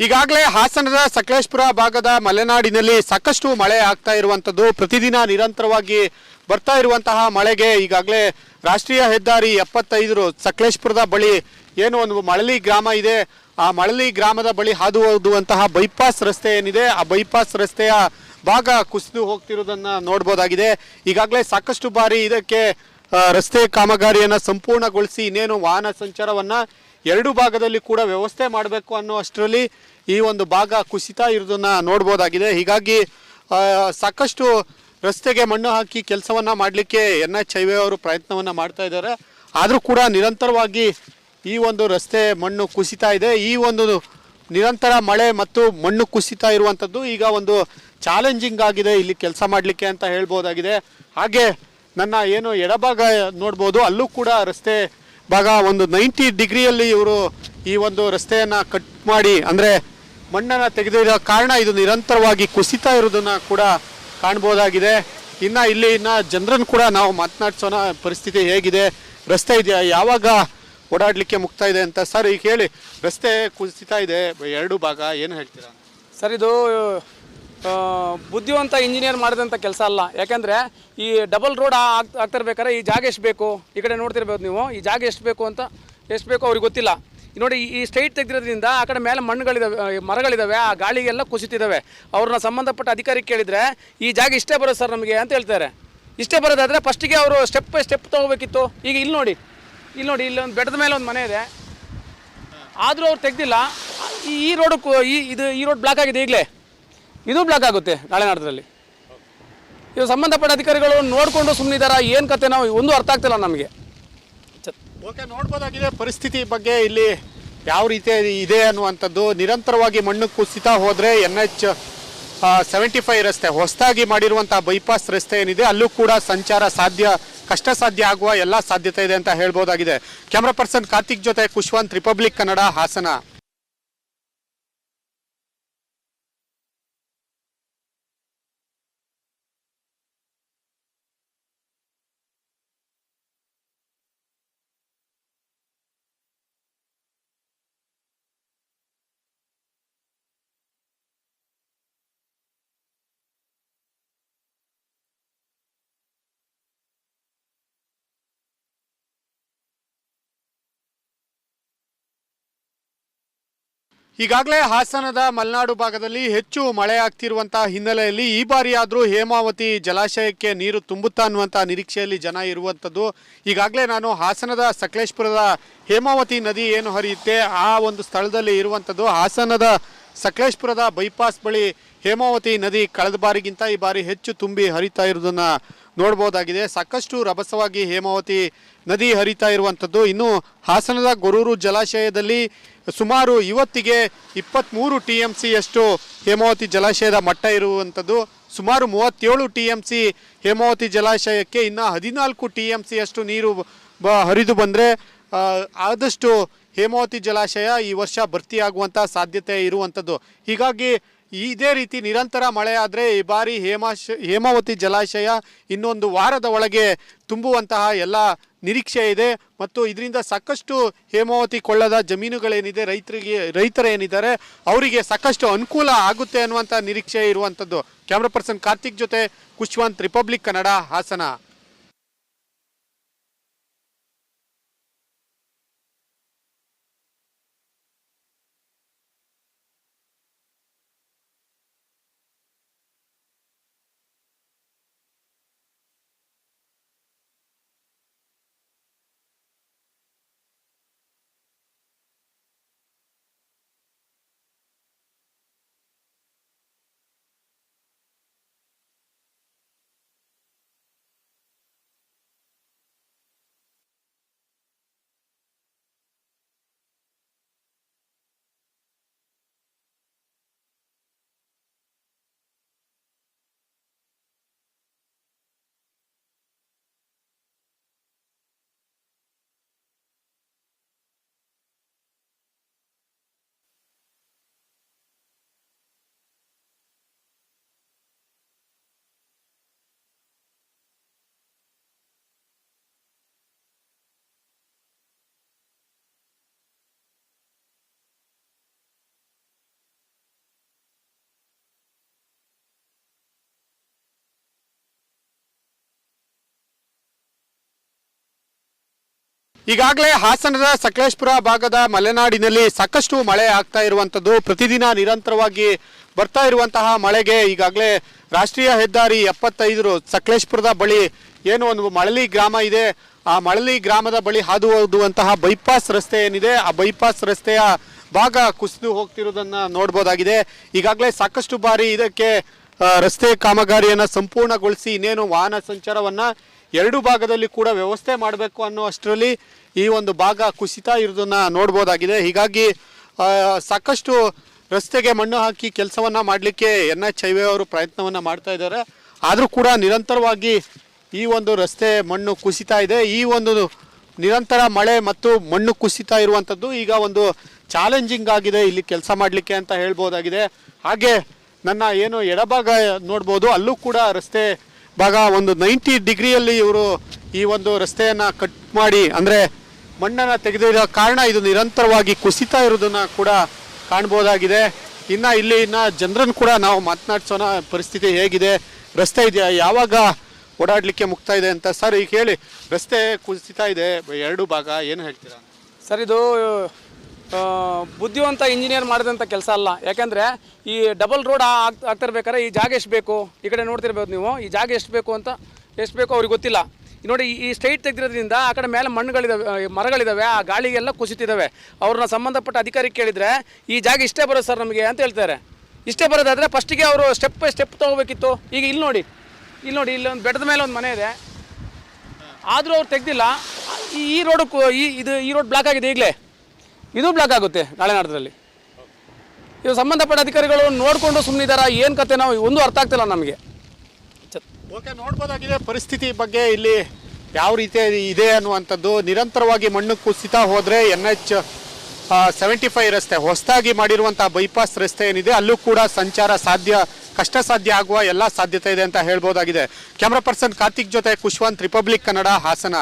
ಈಗಾಗಲೇ ಹಾಸನದ ಸಕಲೇಶಪುರ ಭಾಗದ ಮಲೆನಾಡಿನಲ್ಲಿ ಸಾಕಷ್ಟು ಮಳೆ ಆಗ್ತಾ ಇರುವಂಥದ್ದು. ಪ್ರತಿದಿನ ನಿರಂತರವಾಗಿ ಬರ್ತಾ ಇರುವಂತಹ ಮಳೆಗೆ ಈಗಾಗಲೇ ರಾಷ್ಟ್ರೀಯ ಹೆದ್ದಾರಿ 75 ಸಕಲೇಶಪುರದ ಬಳಿ ಏನು ಒಂದು ಮಳಲಿ ಗ್ರಾಮ ಇದೆ, ಆ ಮಳಲಿ ಗ್ರಾಮದ ಬಳಿ ಹಾದು ಹೋಗುವಂತಹ ಬೈಪಾಸ್ ರಸ್ತೆ ಏನಿದೆ, ಆ ಬೈಪಾಸ್ ರಸ್ತೆಯ ಭಾಗ ಕುಸಿದು ಹೋಗ್ತಿರೋದನ್ನ ನೋಡ್ಬೋದಾಗಿದೆ. ಈಗಾಗಲೇ ಸಾಕಷ್ಟು ಬಾರಿ ಇದಕ್ಕೆ ರಸ್ತೆ ಕಾಮಗಾರಿಯನ್ನು ಸಂಪೂರ್ಣಗೊಳಿಸಿ ಇನ್ನೇನು ವಾಹನ ಸಂಚಾರವನ್ನ ಎರಡು ಭಾಗದಲ್ಲಿ ಕೂಡ ವ್ಯವಸ್ಥೆ ಮಾಡಬೇಕು ಅನ್ನೋ ಅಷ್ಟರಲ್ಲಿ ಈ ಒಂದು ಭಾಗ ಕುಸಿತಾ ಇರೋದನ್ನ ನೋಡ್ಬೋದಾಗಿದೆ. ಹೀಗಾಗಿ ಸಾಕಷ್ಟು ರಸ್ತೆಗೆ ಮಣ್ಣು ಹಾಕಿ ಕೆಲಸವನ್ನ ಮಾಡಲಿಕ್ಕೆ NH ಅವರು ಪ್ರಯತ್ನವನ್ನ ಮಾಡ್ತಾ ಇದ್ದಾರೆ. ಆದರೂ ಕೂಡ ನಿರಂತರವಾಗಿ ಈ ಒಂದು ರಸ್ತೆ ಮಣ್ಣು ಕುಸಿತಾ ಇದೆ. ಈ ಒಂದು ನಿರಂತರ ಮಳೆ ಮತ್ತು ಮಣ್ಣು ಕುಸಿತಾ ಇರುವಂಥದ್ದು ಈಗ ಒಂದು ಚಾಲೆಂಜಿಂಗ್ ಆಗಿದೆ ಇಲ್ಲಿ ಕೆಲಸ ಮಾಡಲಿಕ್ಕೆ ಅಂತ ಹೇಳ್ಬೋದಾಗಿದೆ. ಹಾಗೆ ನನ್ನ ಏನು ಎಡಭಾಗ ನೋಡ್ಬೋದು, ಅಲ್ಲೂ ಕೂಡ ರಸ್ತೆ ಭಾಗ ಒಂದು 90 ಡಿಗ್ರಿಯಲ್ಲಿ ಇವರು ಈ ಒಂದು ರಸ್ತೆಯನ್ನು ಕಟ್ ಮಾಡಿ ಅಂದರೆ ಮಣ್ಣನ್ನು ತೆಗೆದಿರೋ ಕಾರಣ ಇದು ನಿರಂತರವಾಗಿ ಕುಸಿತಾ ಇರೋದನ್ನು ಕೂಡ ಕಾಣ್ಬೋದಾಗಿದೆ. ಇನ್ನು ಜನರನ್ನು ಕೂಡ ನಾವು ಮಾತನಾಡ್ಸೋಣ, ಪರಿಸ್ಥಿತಿ ಹೇಗಿದೆ, ರಸ್ತೆ ಇದೆಯಾ, ಯಾವಾಗ ಓಡಾಡಲಿಕ್ಕೆ ಮುಕ್ತ ಇದೆ ಅಂತ. ಸರ್ ಈಗ ಹೇಳಿ, ರಸ್ತೆ ಕುಸಿತಾ ಇದೆ ಎರಡು ಭಾಗ, ಏನು ಹೇಳ್ತೀರಾ ಸರ್? ಇದು ಬುದ್ಧಿವಂತ ಇಂಜಿನಿಯರ್ ಮಾಡಿದಂಥ ಕೆಲಸ ಅಲ್ಲ. ಯಾಕೆಂದರೆ ಈ ಡಬಲ್ ರೋಡ್ ಆಗ್ತಿರ್ಬೇಕಾದ್ರೆ ಈ ಜಾಗ ಎಷ್ಟು ಬೇಕು, ಈ ಕಡೆ ನೋಡ್ತಿರ್ಬೋದು ನೀವು, ಈ ಜಾಗ ಎಷ್ಟು ಬೇಕು ಅವ್ರಿಗೆ ಗೊತ್ತಿಲ್ಲ. ನೋಡಿ, ಈ ಸ್ಟ್ರೈಟ್ ತೆಗೆದಿರೋದ್ರಿಂದ ಆ ಕಡೆ ಮೇಲೆ ಮರಗಳಿದ್ದಾವೆ, ಆ ಗಾಳಿಗೆಲ್ಲ ಕುಸಿತಿದ್ದಾವೆ. ಅವ್ರನ್ನ ಸಂಬಂಧಪಟ್ಟ ಅಧಿಕಾರಿ ಕೇಳಿದರೆ ಈ ಜಾಗ ಇಷ್ಟೇ ಬರೋದು ಸರ್ ನಮಗೆ ಅಂತ ಹೇಳ್ತಾರೆ. ಇಷ್ಟೇ ಬರೋದಾದರೆ ಫಸ್ಟಿಗೆ ಅವರು ಸ್ಟೆಪ್ ಬೈ ಸ್ಟೆಪ್ ತೊಗೋಬೇಕಿತ್ತು. ಈಗ ಇಲ್ಲಿ ನೋಡಿ ಇಲ್ಲೊಂದು ಬೆಟ್ಟದ ಮೇಲೆ ಒಂದು ಮನೆ ಇದೆ, ಆದರೂ ಅವ್ರು ತೆಗೆದಿಲ್ಲ. ಈ ರೋಡ್ ಬ್ಲಾಕ್ ಆಗಿದೆ. ಈಗಲೇ ಇದು ಬ್ಲಾಕ್ ಆಗುತ್ತೆ ನಾಳೆ ನಾಡದಲ್ಲಿ. ಇದು ಸಂಬಂಧಪಟ್ಟ ಅಧಿಕಾರಿಗಳು ನೋಡಿಕೊಂಡು ಸುಮ್ಮನಿದ್ದಾರೆ. ಏನು ಕತೆ ನಾವು ಒಂದು ಅರ್ಥ ಆಗ್ತಿಲ್ಲ ನಮಗೆ. ಓಕೆ, ನೋಡ್ಬೋದಾಗಿದೆ ಪರಿಸ್ಥಿತಿ ಬಗ್ಗೆ ಇಲ್ಲಿ ಯಾವ ರೀತಿ ಇದೆ ಅನ್ನುವಂಥದ್ದು. ನಿರಂತರವಾಗಿ ಮಣ್ಣು ಕುಸಿತಾ ಹೋದರೆ NH75 ರಸ್ತೆ ಹೊಸದಾಗಿ ಮಾಡಿರುವಂಥ ಬೈಪಾಸ್ ರಸ್ತೆ ಏನಿದೆ ಅಲ್ಲೂ ಕೂಡ ಸಂಚಾರ ಕಷ್ಟ ಸಾಧ್ಯ ಆಗುವ ಎಲ್ಲ ಸಾಧ್ಯತೆ ಇದೆ ಅಂತ ಹೇಳ್ಬೋದಾಗಿದೆ. ಕ್ಯಾಮ್ರಾ ಪರ್ಸನ್ ಕಾರ್ತಿಕ್ ಜೊತೆ ಕುಶ್ವಂತ್, ರಿಪಬ್ಲಿಕ್ ಕನ್ನಡ, ಹಾಸನ. ಈಗಾಗಲೇ ಹಾಸನದ ಮಲೆನಾಡು ಭಾಗದಲ್ಲಿ ಹೆಚ್ಚು ಮಳೆ ಆಗ್ತಿರುವಂತಹ ಹಿನ್ನೆಲೆಯಲ್ಲಿ ಈ ಬಾರಿ ಆದರೂ ಹೇಮಾವತಿ ಜಲಾಶಯಕ್ಕೆ ನೀರು ತುಂಬುತ್ತಾ ಅನ್ನುವಂಥ ನಿರೀಕ್ಷೆಯಲ್ಲಿ ಜನ ಇರುವಂಥದ್ದು. ಈಗಾಗಲೇ ನಾನು ಹಾಸನದ ಸಕಲೇಶಪುರದ ಹೇಮಾವತಿ ನದಿ ಏನು ಹರಿಯುತ್ತೆ ಆ ಒಂದು ಸ್ಥಳದಲ್ಲಿ ಇರುವಂಥದ್ದು. ಹಾಸನದ ಸಕಲೇಶಪುರದ ಬೈಪಾಸ್ ಬಳಿ ಹೇಮಾವತಿ ನದಿ ಕಳೆದ ಬಾರಿಗಿಂತ ಈ ಬಾರಿ ಹೆಚ್ಚು ತುಂಬಿ ಹರಿತಾ ಇರೋದನ್ನು ನೋಡ್ಬೋದಾಗಿದೆ. ಸಾಕಷ್ಟು ರಭಸವಾಗಿ ಹೇಮಾವತಿ ನದಿ ಹರಿತಾ ಇರುವಂಥದ್ದು. ಇನ್ನು ಹಾಸನದ ಗೊರೂರು ಜಲಾಶಯದಲ್ಲಿ ಸುಮಾರು ಇವತ್ತಿಗೆ 23 TMC ಯಷ್ಟು ಹೇಮಾವತಿ ಜಲಾಶಯದ ಮಟ್ಟ ಇರುವಂಥದ್ದು. ಸುಮಾರು 37 TMC ಹೇಮಾವತಿ ಜಲಾಶಯಕ್ಕೆ ಇನ್ನು 14 TMC ಯಷ್ಟು ನೀರು ಹರಿದು ಬಂದರೆ ಆದಷ್ಟು ಹೇಮಾವತಿ ಜಲಾಶಯ ಈ ವರ್ಷ ಭರ್ತಿಯಾಗುವಂಥ ಸಾಧ್ಯತೆ ಇರುವಂಥದ್ದು. ಹೀಗಾಗಿ ಇದೇ ರೀತಿ ನಿರಂತರ ಮಳೆ ಆದರೆ ಈ ಬಾರಿ ಹೇಮಾವತಿ ಜಲಾಶಯ ಇನ್ನೊಂದು ವಾರದ ಒಳಗೆ ತುಂಬುವಂತಹ ಎಲ್ಲ ನಿರೀಕ್ಷೆ ಇದೆ. ಮತ್ತು ಇದರಿಂದ ಸಾಕಷ್ಟು ಹೇಮಾವತಿ ಕೊಳ್ಳದ ಜಮೀನುಗಳೇನಿದೆ, ರೈತರೇನಿದ್ದಾರೆ ಅವರಿಗೆ ಸಾಕಷ್ಟು ಅನುಕೂಲ ಆಗುತ್ತೆ ಅನ್ನುವಂಥ ನಿರೀಕ್ಷೆ ಇರುವಂಥದ್ದು. ಕ್ಯಾಮ್ರಾ ಪರ್ಸನ್ ಕಾರ್ತಿಕ್ ಜೊತೆ ಕುಶ್ವಂತ್, ರಿಪಬ್ಲಿಕ್ ಕನ್ನಡ, ಹಾಸನ. ಈಗಾಗಲೇ ಹಾಸನದ ಸಕಲೇಶಪುರ ಭಾಗದ ಮಲೆನಾಡಿನಲ್ಲಿ ಸಾಕಷ್ಟು ಮಳೆ ಆಗ್ತಾ ಇರುವಂಥದ್ದು. ಪ್ರತಿದಿನ ನಿರಂತರವಾಗಿ ಬರ್ತಾ ಇರುವಂತಹ ಮಳೆಗೆ ಈಗಾಗಲೇ ರಾಷ್ಟ್ರೀಯ ಹೆದ್ದಾರಿ 75 ಸಕಲೇಶಪುರದ ಬಳಿ ಏನು ಒಂದು ಮಳಲಿ ಗ್ರಾಮ ಇದೆ, ಆ ಮಳಲಿ ಗ್ರಾಮದ ಬಳಿ ಹಾದು ಹೋಗುವಂತಹ ಬೈಪಾಸ್ ರಸ್ತೆ ಏನಿದೆ, ಆ ಬೈಪಾಸ್ ರಸ್ತೆಯ ಭಾಗ ಕುಸಿದು ಹೋಗ್ತಿರೋದನ್ನ ನೋಡ್ಬೋದಾಗಿದೆ. ಈಗಾಗಲೇ ಸಾಕಷ್ಟು ಬಾರಿ ಇದಕ್ಕೆ ರಸ್ತೆ ಕಾಮಗಾರಿಯನ್ನು ಸಂಪೂರ್ಣಗೊಳಿಸಿ ಇನ್ನೇನು ವಾಹನ ಸಂಚಾರವನ್ನ ಎರಡು ಭಾಗದಲ್ಲಿ ಕೂಡ ವ್ಯವಸ್ಥೆ ಮಾಡಬೇಕು ಅನ್ನೋ ಅಷ್ಟರಲ್ಲಿ ಈ ಒಂದು ಭಾಗ ಕುಸಿತ ಇರೋದನ್ನ ನೋಡ್ಬೋದಾಗಿದೆ. ಹೀಗಾಗಿ ಸಾಕಷ್ಟು ರಸ್ತೆಗೆ ಮಣ್ಣು ಹಾಕಿ ಕೆಲಸವನ್ನ ಮಾಡಲಿಕ್ಕೆ NH ಹೈವೇ ಅವರು ಪ್ರಯತ್ನವನ್ನ ಮಾಡ್ತಾ ಇದ್ದಾರೆ. ಆದರೂ ಕೂಡ ನಿರಂತರವಾಗಿ ಈ ಒಂದು ರಸ್ತೆ ಮಣ್ಣು ಕುಸಿತಾ ಇದೆ. ಈ ಒಂದು ನಿರಂತರ ಮಳೆ ಮತ್ತು ಮಣ್ಣು ಕುಸಿತಾ ಇರುವಂಥದ್ದು ಈಗ ಒಂದು ಚಾಲೆಂಜಿಂಗ್ ಆಗಿದೆ ಇಲ್ಲಿ ಕೆಲಸ ಮಾಡಲಿಕ್ಕೆ ಅಂತ ಹೇಳ್ಬೋದಾಗಿದೆ. ಹಾಗೆ ನನ್ನ ಏನು ಎಡಭಾಗ ನೋಡ್ಬೋದು, ಅಲ್ಲೂ ಕೂಡ ರಸ್ತೆ ಭಾಗ ಒಂದು 90 ಡಿಗ್ರಿಯಲ್ಲಿ ಇವರು ಈ ಒಂದು ರಸ್ತೆಯನ್ನು ಕಟ್ ಮಾಡಿ ಅಂದರೆ ಮಣ್ಣನ್ನು ತೆಗೆದಿರೋ ಕಾರಣ ಇದು ನಿರಂತರವಾಗಿ ಕುಸಿತಾ ಇರೋದನ್ನ ಕೂಡ ಕಾಣ್ಬೋದಾಗಿದೆ. ಇನ್ನು ಜನರನ್ನು ಕೂಡ ನಾವು ಮಾತನಾಡ್ಸೋಣ, ಪರಿಸ್ಥಿತಿ ಹೇಗಿದೆ, ರಸ್ತೆ ಇದೆಯಾ, ಯಾವಾಗ ಓಡಾಡಲಿಕ್ಕೆ ಮುಕ್ತ ಇದೆ ಅಂತ. ಸರ್ ಈಗ ಹೇಳಿ, ರಸ್ತೆ ಕುಸಿತಾ ಇದೆ ಎರಡು ಭಾಗ, ಏನು ಹೇಳ್ತೀರಾ? ಸರ್, ಇದು ಬುದ್ಧಿವಂತ ಇಂಜಿನಿಯರ್ ಮಾಡಿದಂಥ ಕೆಲಸ ಅಲ್ಲ. ಯಾಕೆಂದರೆ ಈ ಡಬಲ್ ರೋಡ್ ಆಗ್ತಿರ್ಬೇಕಾದ್ರೆ ಈ ಜಾಗ ಎಷ್ಟು ಬೇಕು, ಈ ಕಡೆ ನೋಡ್ತಿರ್ಬೋದು ನೀವು, ಈ ಜಾಗ ಎಷ್ಟು ಬೇಕು ಅವ್ರಿಗೆ ಗೊತ್ತಿಲ್ಲ. ನೋಡಿ, ಈ ಸ್ಟ್ರೈಟ್ ತೆಗೆದಿರೋದ್ರಿಂದ ಆ ಕಡೆ ಮೇಲೆ ಮರಗಳಿದ್ದಾವೆ, ಆ ಗಾಳಿಗೆಲ್ಲ ಕುಸಿತಿದ್ದಾವೆ. ಅವ್ರನ್ನ ಸಂಬಂಧಪಟ್ಟ ಅಧಿಕಾರಿ ಕೇಳಿದರೆ ಈ ಜಾಗ ಇಷ್ಟೇ ಬರೋದು ಸರ್ ನಮಗೆ ಅಂತ ಹೇಳ್ತಾರೆ. ಇಷ್ಟೇ ಬರೋದಾದರೆ ಫಸ್ಟಿಗೆ ಅವರು ಸ್ಟೆಪ್ ಬೈ ಸ್ಟೆಪ್ ತೊಗೋಬೇಕಿತ್ತು. ಈಗ ಇಲ್ಲಿ ನೋಡಿ ಇಲ್ಲೊಂದು ಬೆಟ್ಟದ ಮೇಲೆ ಒಂದು ಮನೆ ಇದೆ, ಆದರೂ ಅವ್ರು ತೆಗೆದಿಲ್ಲ. ಈ ರೋಡ್ ಬ್ಲಾಕ್ ಆಗಿದೆ. ಈಗಲೇ ಇದು ಬ್ಲಾಕ್ ಆಗುತ್ತೆ ನಾಳೆ ನಾಡ್ದ್ರಲ್ಲಿ. ಇವು ಸಂಬಂಧಪಟ್ಟ ಅಧಿಕಾರಿಗಳು ನೋಡಿಕೊಂಡು ಸುಮ್ಮನಿದ್ದಾರಾ, ಏನು ಕತೆ, ನಾವು ಒಂದು ಅರ್ಥ ಆಗ್ತಿಲ್ಲ ನಮಗೆ. ಓಕೆ, ನೋಡ್ಬೋದಾಗಿದೆ ಪರಿಸ್ಥಿತಿ ಬಗ್ಗೆ ಇಲ್ಲಿ ಯಾವ ರೀತಿ ಇದೆ ಅನ್ನುವಂಥದ್ದು. ನಿರಂತರವಾಗಿ ಮಣ್ಣು ಕುಸಿತಾ ಹೋದರೆ NH 75 ರಸ್ತೆ ಹೊಸದಾಗಿ ಮಾಡಿರುವಂಥ ಬೈಪಾಸ್ ರಸ್ತೆ ಏನಿದೆ ಅಲ್ಲೂ ಕೂಡ ಸಂಚಾರ ಕಷ್ಟ ಸಾಧ್ಯ ಆಗುವ ಎಲ್ಲ ಸಾಧ್ಯತೆ ಇದೆ ಅಂತ ಹೇಳ್ಬೋದಾಗಿದೆ. ಕ್ಯಾಮ್ರಾ ಪರ್ಸನ್ ಕಾರ್ತಿಕ್ ಜೊತೆ ಕುಶ್ವಂತ್, ರಿಪಬ್ಲಿಕ್ ಕನ್ನಡ, ಹಾಸನ.